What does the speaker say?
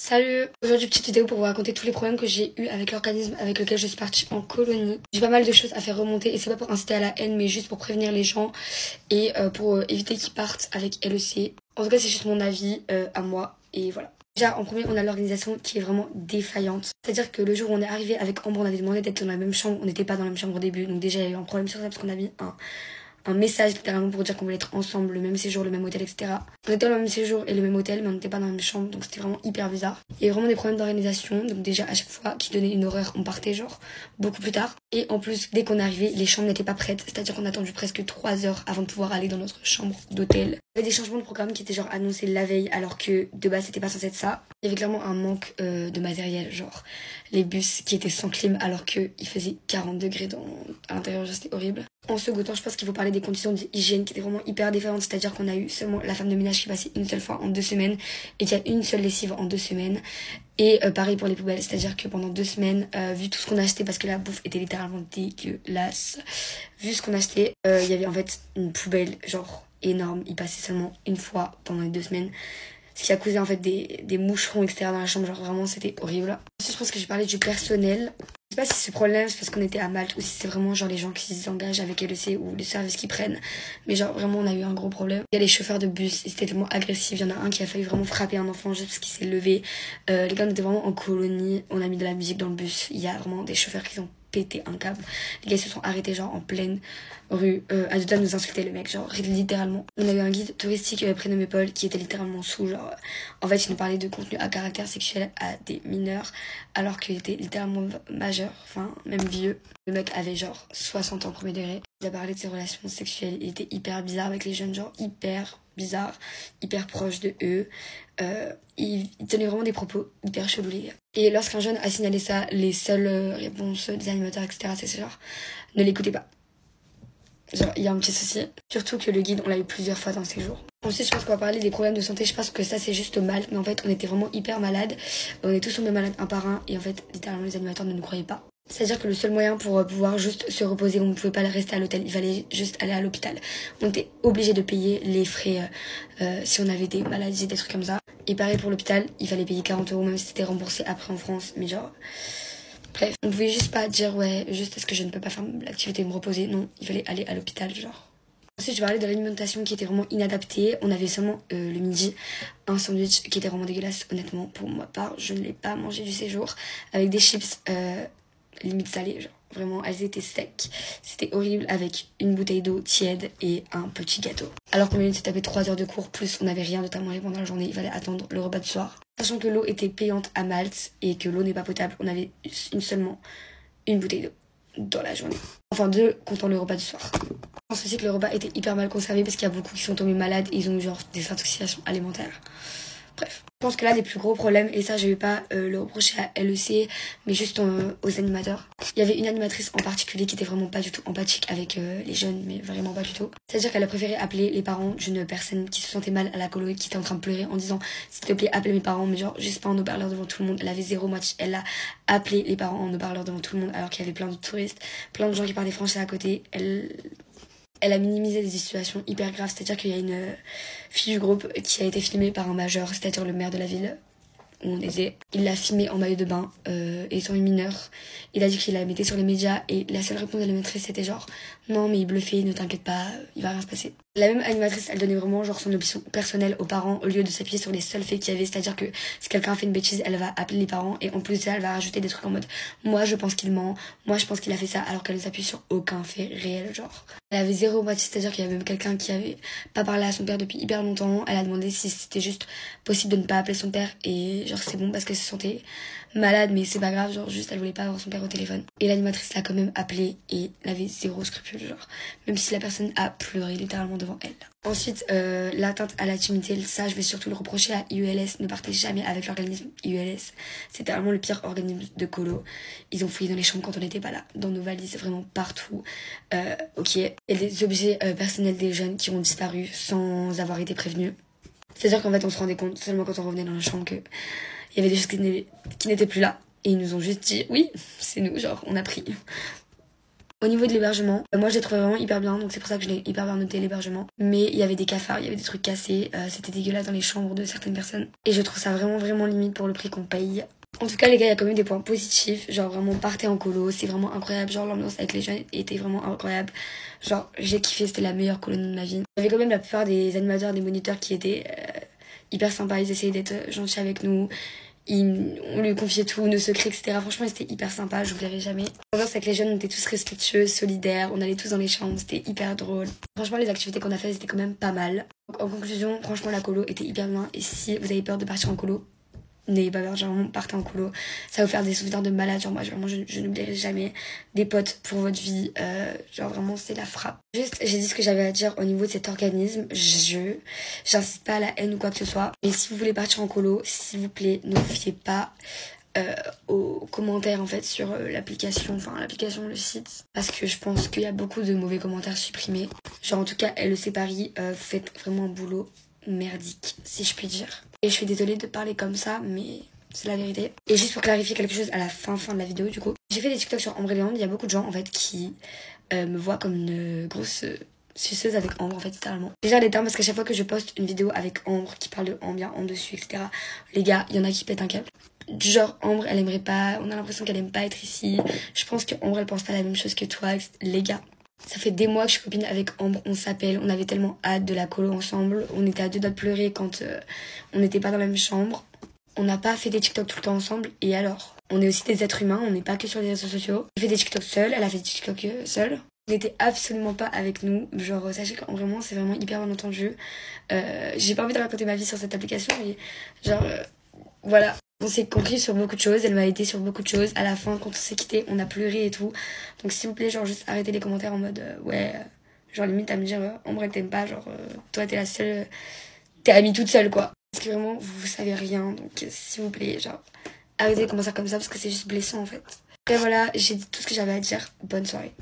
Salut! Aujourd'hui, petite vidéo pour vous raconter tous les problèmes que j'ai eu avec l'organisme avec lequel je suis partie en colonie. J'ai pas mal de choses à faire remonter et c'est pas pour inciter à la haine mais juste pour prévenir les gens et pour éviter qu'ils partent avec LEC. En tout cas, c'est juste mon avis à moi et voilà. Déjà, en premier, on a l'organisation qui est vraiment défaillante. C'est-à-dire que le jour où on est arrivé avec Ambre, on avait demandé d'être dans la même chambre. On n'était pas dans la même chambre au début, donc déjà, il y a eu un problème sur ça parce qu'on a mis un message littéralement pour dire qu'on voulait être ensemble, le même séjour, le même hôtel, etc. On était dans le même séjour et le même hôtel, mais on n'était pas dans la même chambre, donc c'était vraiment hyper bizarre. Il y a eu vraiment des problèmes d'organisation, donc déjà à chaque fois qu'ils donnaient une horaire, on partait genre beaucoup plus tard. Et en plus, dès qu'on est arrivé, les chambres n'étaient pas prêtes, c'est-à-dire qu'on a attendu presque 3 heures avant de pouvoir aller dans notre chambre d'hôtel. Il y avait des changements de programme qui étaient genre annoncés la veille, alors que de base c'était pas censé être ça. Il y avait clairement un manque de matériel, genre les bus qui étaient sans clim alors qu'il faisait 40 degrés à l'intérieur, c'était horrible. En second temps, je pense qu'il faut parler des conditions d'hygiène qui étaient vraiment hyper différentes, c'est-à-dire qu'on a eu seulement la femme de ménage qui passait une seule fois en 2 semaines et qu'il y a une seule lessive en 2 semaines. Et pareil pour les poubelles, c'est-à-dire que pendant 2 semaines, vu tout ce qu'on a acheté, parce que la bouffe était littéralement dégueulasse, vu ce qu'on a acheté, il y avait en fait une poubelle genre énorme, il passait seulement une fois pendant les 2 semaines. Ce qui a causé en fait des moucherons, etc. dans la chambre, genre vraiment c'était horrible. Ensuite, je pense que j'ai parlé du personnel. Je sais pas si ce problème c'est parce qu'on était à Malte ou si c'est vraiment genre les gens qui s'engagent avec LEC ou les services qu'ils prennent. Mais genre vraiment on a eu un gros problème. Il y a les chauffeurs de bus, ils étaient tellement agressifs. Il y en a un qui a failli vraiment frapper un enfant juste parce qu'il s'est levé. Les gars on était vraiment en colonie, on a mis de la musique dans le bus. Il y a vraiment des chauffeurs qui ont pété un câble. Les gars se sont arrêtés genre en pleine rue à deux doigts de nous insulter, le mec, genre littéralement. On a eu un guide touristique prénommé Paul qui était littéralement sous, genre en fait il nous parlait de contenu à caractère sexuel à des mineurs alors qu'il était littéralement majeur, enfin même vieux. Le mec avait genre 60 ans premier degré. Il a parlé de ses relations sexuelles, il était hyper bizarre avec les jeunes, genre hyper bizarre, hyper proche de eux. Il tenait vraiment des propos hyper chelous, les gars. Et lorsqu'un jeune a signalé ça, les seules réponses des animateurs, etc., c'est genre, ne l'écoutez pas. Genre, il y a un petit souci. Surtout que le guide, on l'a eu plusieurs fois dans ces jours. Ensuite, je pense qu'on va parler des problèmes de santé. Je pense que ça, c'est juste mal. Mais en fait, on était vraiment hyper malades. On est tous tombés malades un par un. Et en fait, littéralement, les animateurs ne nous croyaient pas. C'est-à-dire que le seul moyen pour pouvoir juste se reposer, on ne pouvait pas rester à l'hôtel, il fallait juste aller à l'hôpital. On était obligé de payer les frais si on avait des maladies, des trucs comme ça. Et pareil pour l'hôpital, il fallait payer 40 € même si c'était remboursé après en France. Mais genre, bref, on pouvait juste pas dire ouais, juste parce que je ne peux pas faire l'activité et me reposer. Non, il fallait aller à l'hôpital, genre. Ensuite, je parlais de l'alimentation qui était vraiment inadaptée. On avait seulement le midi un sandwich qui était vraiment dégueulasse. Honnêtement, pour ma part, je ne l'ai pas mangé du séjour. Avec des chips limite salées, genre vraiment elles étaient secs. C'était horrible avec une bouteille d'eau tiède et un petit gâteau. Alors qu'on venait de se taper 3 heures de cours, plus on n'avait rien de à manger pendant la journée, il fallait attendre le repas du soir. Sachant que l'eau était payante à Malte et que l'eau n'est pas potable, on avait seulement une bouteille d'eau dans la journée. Enfin 2 comptant le repas du soir. Je pense aussi que le repas était hyper mal conservé parce qu'il y a beaucoup qui sont tombés malades et ils ont eu genre des intoxications alimentaires. Bref. Je pense que là, les plus gros problèmes, et ça, je vais pas le reprocher à LEC, mais juste aux animateurs. Il y avait une animatrice en particulier qui était vraiment pas du tout empathique avec les jeunes, mais vraiment pas du tout. C'est-à-dire qu'elle a préféré appeler les parents d'une personne qui se sentait mal à la colo et qui était en train de pleurer en disant s'il te plaît, appelez mes parents, mais genre juste pas en haut-parleur devant tout le monde. Elle avait zéro match. Elle a appelé les parents en haut-parleur devant tout le monde alors qu'il y avait plein de touristes, plein de gens qui parlaient français à côté. Elle a minimisé des situations hyper graves, c'est-à-dire qu'il y a une fille du groupe qui a été filmée par un majeur, c'est-à-dire le maire de la ville où on était. Il l'a filmée en maillot de bain, étant une mineure. Il a dit qu'il la mettait sur les médias et la seule réponse de la maîtresse c'était genre non mais il bluffait, ne t'inquiète pas, il va rien se passer. La même animatrice, elle donnait vraiment genre son option personnelle aux parents au lieu de s'appuyer sur les seuls faits qu'il y avait, c'est-à-dire que si quelqu'un fait une bêtise, elle va appeler les parents et en plus de ça, elle va rajouter des trucs en mode moi je pense qu'il ment, moi je pense qu'il a fait ça alors qu'elle ne s'appuie sur aucun fait réel genre. Elle avait zéro empathie, c'est-à-dire qu'il y avait même quelqu'un qui avait pas parlé à son père depuis hyper longtemps. Elle a demandé si c'était juste possible de ne pas appeler son père et genre c'est bon parce qu'elle se sentait malade mais c'est pas grave, genre juste elle voulait pas avoir son père au téléphone. Et l'animatrice l'a quand même appelé et elle avait zéro scrupule genre, même si la personne a pleuré littéralement devant elle. Ensuite, l'atteinte à l'intimité, ça je vais surtout le reprocher à IULS. Ne partez jamais avec l'organisme IULS. C'était vraiment le pire organisme de colo. Ils ont fouillé dans les chambres quand on n'était pas là, dans nos valises, vraiment partout. Ok. Et des objets personnels des jeunes qui ont disparu sans avoir été prévenus. C'est-à-dire qu'en fait on se rendait compte seulement quand on revenait dans la chambre que il y avait des choses qui n'étaient plus là. Et ils nous ont juste dit oui, c'est nous, genre on a pris. Au niveau de l'hébergement, moi je l'ai trouvé vraiment hyper bien, donc c'est pour ça que je l'ai hyper bien noté l'hébergement. Mais il y avait des cafards, il y avait des trucs cassés, c'était dégueulasse dans les chambres de certaines personnes. Et je trouve ça vraiment limite pour le prix qu'on paye. En tout cas les gars, il y a quand même des points positifs, genre vraiment partez en colo, c'est vraiment incroyable, genre l'ambiance avec les jeunes était vraiment incroyable. Genre j'ai kiffé, c'était la meilleure colonie de ma vie. Il y avait quand même la plupart des animateurs, des moniteurs qui étaient hyper sympas, ils essayaient d'être gentils avec nous. On lui confiait tout, nos secrets, etc. Franchement, c'était hyper sympa, j'oublierai jamais. L'ambiance avec les jeunes, on était tous respectueux, solidaires, on allait tous dans les chambres, c'était hyper drôle. Franchement, les activités qu'on a faites, c'était quand même pas mal. Donc, en conclusion, franchement, la colo était hyper bien. Et si vous avez peur de partir en colo, n'ayez pas peur, genre vraiment partez en colo, ça va vous faire des souvenirs de malade, genre moi vraiment je n'oublierai jamais des potes pour votre vie, genre vraiment c'est la frappe. Juste j'ai dit ce que j'avais à dire au niveau de cet organisme, j'incite pas à la haine ou quoi que ce soit, mais si vous voulez partir en colo, s'il vous plaît ne vous fiez pas aux commentaires en fait sur l'application, le site, parce que je pense qu'il y a beaucoup de mauvais commentaires supprimés, genre en tout cas LEC Paris, faites vraiment un boulot merdique si je puis dire. Et je suis désolée de parler comme ça, mais c'est la vérité. Et juste pour clarifier quelque chose à la fin de la vidéo, du coup, j'ai fait des TikTok sur Ambre et Léandre. Il y a beaucoup de gens, en fait, qui me voient comme une grosse suceuse avec Ambre, en fait, littéralement. Déjà, les termes, parce qu'à chaque fois que je poste une vidéo avec Ambre, qui parle de Ambre, bien Ambre dessus, etc., les gars, il y en a qui pètent un câble. Du genre, Ambre, elle aimerait pas, on a l'impression qu'elle aime pas être ici. Je pense que Ambre, elle pense pas la même chose que toi, les gars. Ça fait des mois que je suis copine avec Ambre, on s'appelle, on avait tellement hâte de la colo ensemble, on était à deux doigts de pleurer quand on n'était pas dans la même chambre. On n'a pas fait des TikTok tout le temps ensemble, et alors? On est aussi des êtres humains, on n'est pas que sur les réseaux sociaux. J'ai fait des TikTok seule, elle a fait des TikTok seule. Elle n'était absolument pas avec nous, genre sachez qu'en vraiment c'est vraiment hyper bien entendu. J'ai pas envie de raconter ma vie sur cette application, mais genre voilà. On s'est compris sur beaucoup de choses, elle m'a aidé sur beaucoup de choses. À la fin, quand on s'est quitté, on a pleuré et tout. Donc s'il vous plaît, genre juste arrêtez les commentaires en mode ouais, genre limite à me dire Ambre elle t'aime pas, genre toi t'es la seule, t'es amie toute seule quoi. Parce que vraiment vous savez rien, donc s'il vous plaît, genre arrêtez de commencer comme ça parce que c'est juste blessant en fait. Et voilà, j'ai dit tout ce que j'avais à dire, bonne soirée.